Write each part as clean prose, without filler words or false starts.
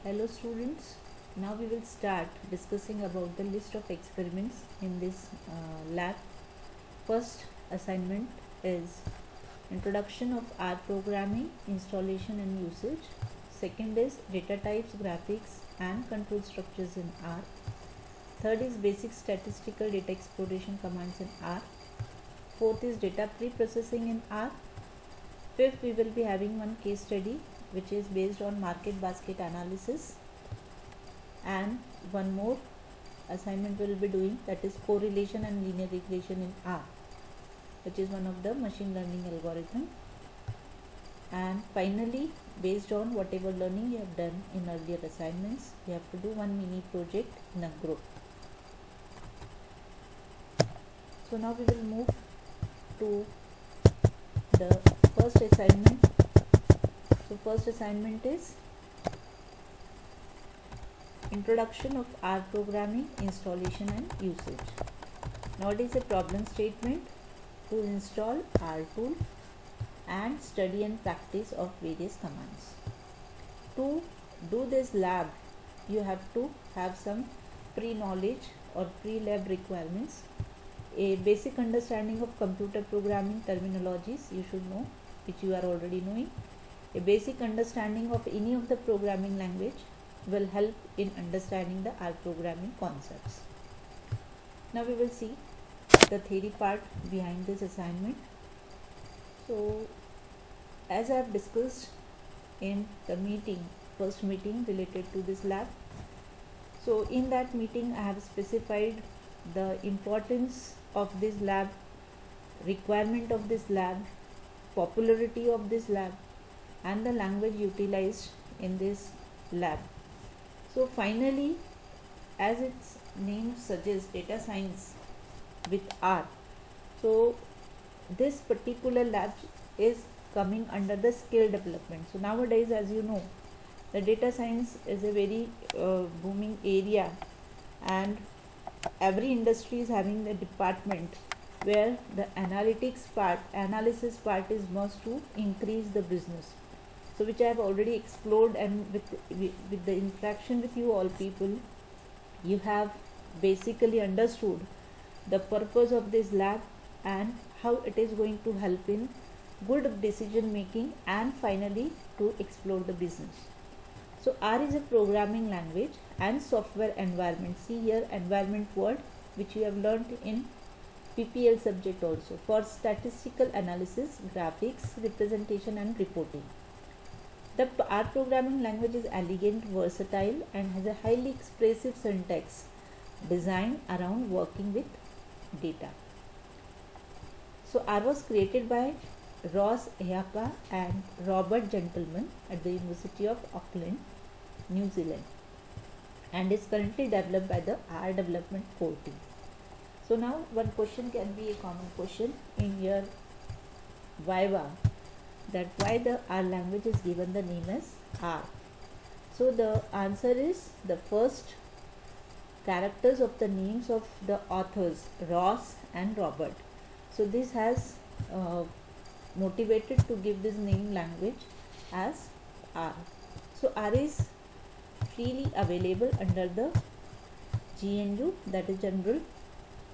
Hello students, now we will start discussing about the list of experiments in this lab. First assignment is introduction of R programming, installation and usage. Second is data types, graphics and control structures in R. Third is basic statistical data exploration commands in R. Fourth is data pre-processing in R. Fifth, we will be having one case study which is based on market basket analysis, and one more assignment we will be doing, that is correlation and linear regression in R, which is one of the machine learning algorithm. And finally, based on whatever learning you have done in earlier assignments, you have to do one mini project in a group. So now we will move to the first assignment. So first assignment is introduction of R programming, installation and usage. Now it is a problem statement to install R tool and study and practice of various commands. To do this lab, you have to have some pre-knowledge or pre-lab requirements. A basic understanding of computer programming terminologies you should know, which you are already knowing. A basic understanding of any of the programming language will help in understanding the R programming concepts. Now we will see the theory part behind this assignment. So as I have discussed in the first meeting related to this lab, so in that meeting I have specified the importance of this lab, requirement of this lab, popularity of this lab and the language utilized in this lab. So finally, as its name suggests, data science with R, so this particular lab is coming under the skill development. So nowadays, as you know, the data science is a very booming area, and every industry is having a department where the analysis part is must to increase the business. So which I have already explored, and with the interaction with you all people, you have basically understood the purpose of this lab and how it is going to help in good decision making and finally to explore the business. So R is a programming language and software environment. See here environment word, which you have learnt in PPL subject also, for statistical analysis, graphics, representation and reporting. The R programming language is elegant, versatile and has a highly expressive syntax designed around working with data. So R was created by Ross Ehapa and Robert Gentleman at the University of Auckland, New Zealand, and is currently developed by the R Development Core team. So now one question can be a common question in your Viva, that why the R language is given the name as R. So the answer is the first characters of the names of the authors Ross and Robert. So this has motivated to give this name language as R. So R is freely available under the GNU, that is General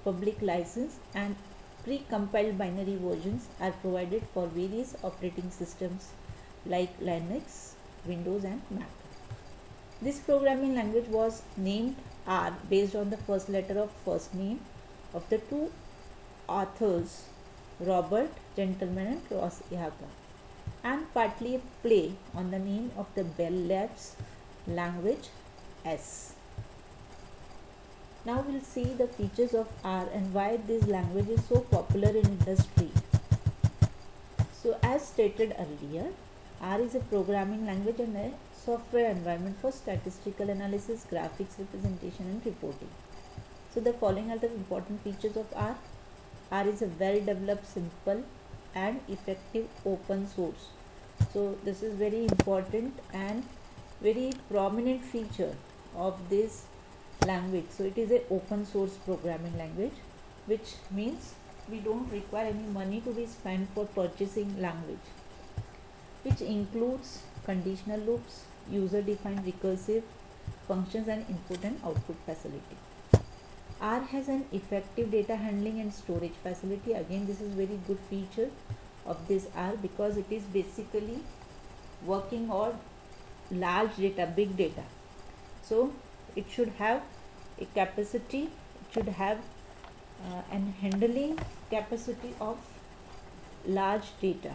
Public License, and pre-compiled binary versions are provided for various operating systems like Linux, Windows and Mac. This programming language was named R based on the first letter of first name of the two authors, Robert Gentleman and Ross Ehapa, and partly a play on the name of the Bell Labs language S. Now we'll see the features of R and why this language is so popular in industry. So as stated earlier, R is a programming language and a software environment for statistical analysis, graphics, representation and reporting. So the following are the important features of R. R is a well developed, simple and effective open source. So this is very important and very prominent feature of this language. So it is a open source programming language, which means we don't require any money to be spent for purchasing language, which includes conditional loops, user defined recursive functions and input and output facility. R has an effective data handling and storage facility. Again, this is very good feature of this R because it is basically working on large data, big data. So it should have a capacity, it should have an handling capacity of large data.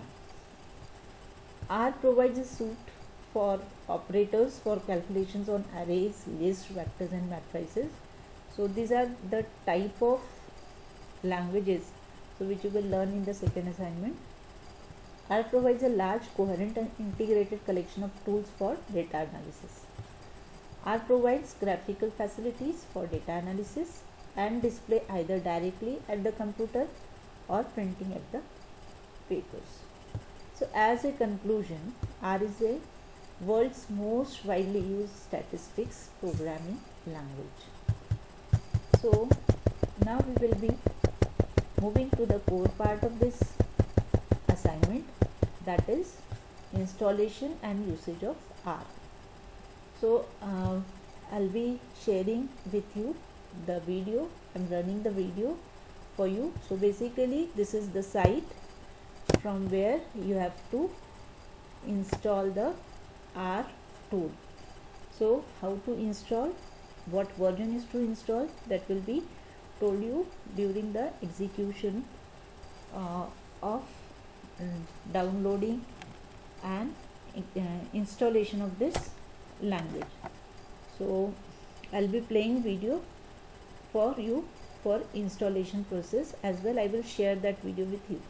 R provides a suite for operators for calculations on arrays, lists, vectors and matrices. So these are the type of languages which you will learn in the second assignment. R provides a large, coherent and integrated collection of tools for data analysis. R provides graphical facilities for data analysis and display either directly at the computer or printing at the papers. So as a conclusion, R is a world's most widely used statistics programming language. So now we will be moving to the core part of this assignment, that is installation and usage of R. So I'll be sharing with you the video. I'm running the video for you. So basically this is the site from where you have to install the R tool. So how to install, what version is to install, that will be told you during the execution of downloading and installation of this language. So I'll be playing video for you for installation process as well. I will share that video with you.